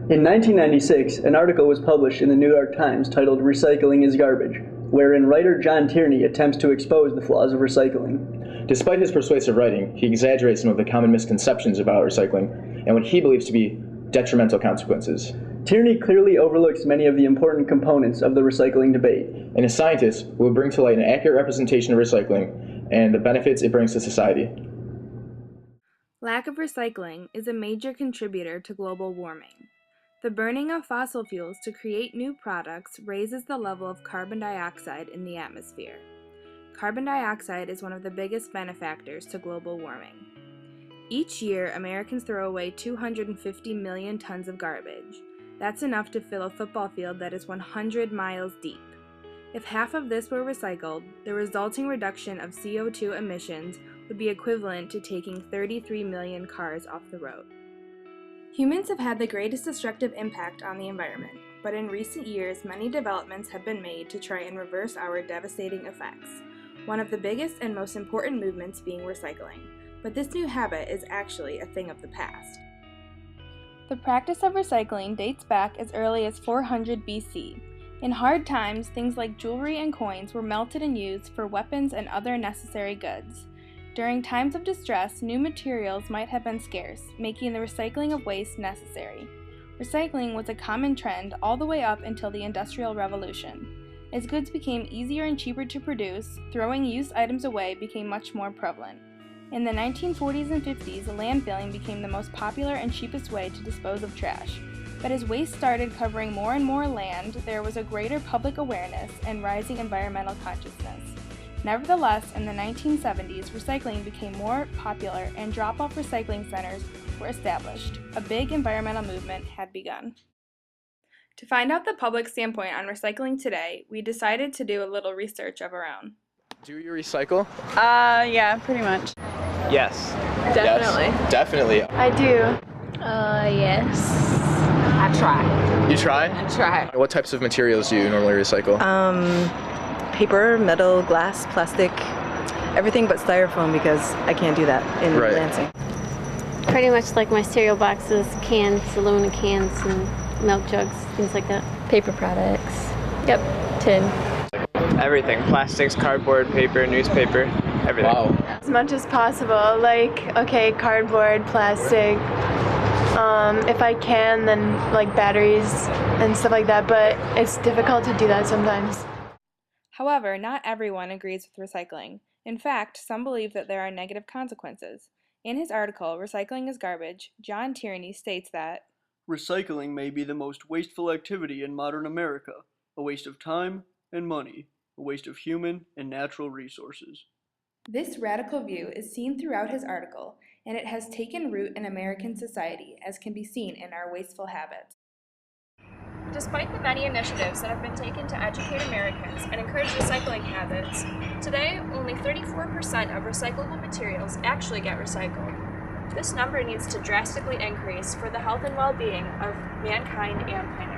In 1996, an article was published in the New York Times titled "Recycling is Garbage," wherein writer John Tierney attempts to expose the flaws of recycling. Despite his persuasive writing, he exaggerates some of the common misconceptions about recycling and what he believes to be detrimental consequences. Tierney clearly overlooks many of the important components of the recycling debate. And a scientist will bring to light an accurate representation of recycling and the benefits it brings to society. Lack of recycling is a major contributor to global warming. The burning of fossil fuels to create new products raises the level of carbon dioxide in the atmosphere. Carbon dioxide is one of the biggest benefactors to global warming. Each year, Americans throw away 250 million tons of garbage. That's enough to fill a football field that is 100 miles deep. If half of this were recycled, the resulting reduction of CO2 emissions would be equivalent to taking 33 million cars off the road. Humans have had the greatest destructive impact on the environment, but in recent years, many developments have been made to try and reverse our devastating effects. One of the biggest and most important movements being recycling, but this new habit is actually a thing of the past. The practice of recycling dates back as early as 400 BC. In hard times, things like jewelry and coins were melted and used for weapons and other necessary goods. During times of distress, new materials might have been scarce, making the recycling of waste necessary. Recycling was a common trend all the way up until the Industrial Revolution. As goods became easier and cheaper to produce, throwing used items away became much more prevalent. In the 1940s and 50s, landfilling became the most popular and cheapest way to dispose of trash. But as waste started covering more and more land, there was a greater public awareness and rising environmental consciousness. Nevertheless, in the 1970s, recycling became more popular and drop-off recycling centers were established. A big environmental movement had begun. To find out the public standpoint on recycling today, we decided to do a little research of our own. Do you recycle? Yeah, pretty much. Yes. Definitely. Yes, definitely. I do. Yes. I try. You try? I try. What types of materials do you normally recycle? Paper, metal, glass, plastic, everything but styrofoam because I can't do that in Lansing. Pretty much like my cereal boxes, cans, aluminum cans, and milk jugs, things like that. Paper products. Yep. Tin. Everything. Plastics, cardboard, paper, newspaper, everything. Wow. As much as possible, cardboard, plastic. If I can, then like batteries and stuff like that, but it's difficult to do that sometimes. However, not everyone agrees with recycling. In fact, some believe that there are negative consequences. In his article, Recycling is Garbage, John Tierney states that recycling may be the most wasteful activity in modern America, a waste of time and money, a waste of human and natural resources. this radical view is seen throughout his article, and it has taken root in American society, as can be seen in our wasteful habits. Despite the many initiatives that have been taken to educate Americans and encourage recycling habits, today only 34% of recyclable materials actually get recycled. This number needs to drastically increase for the health and well-being of mankind and planet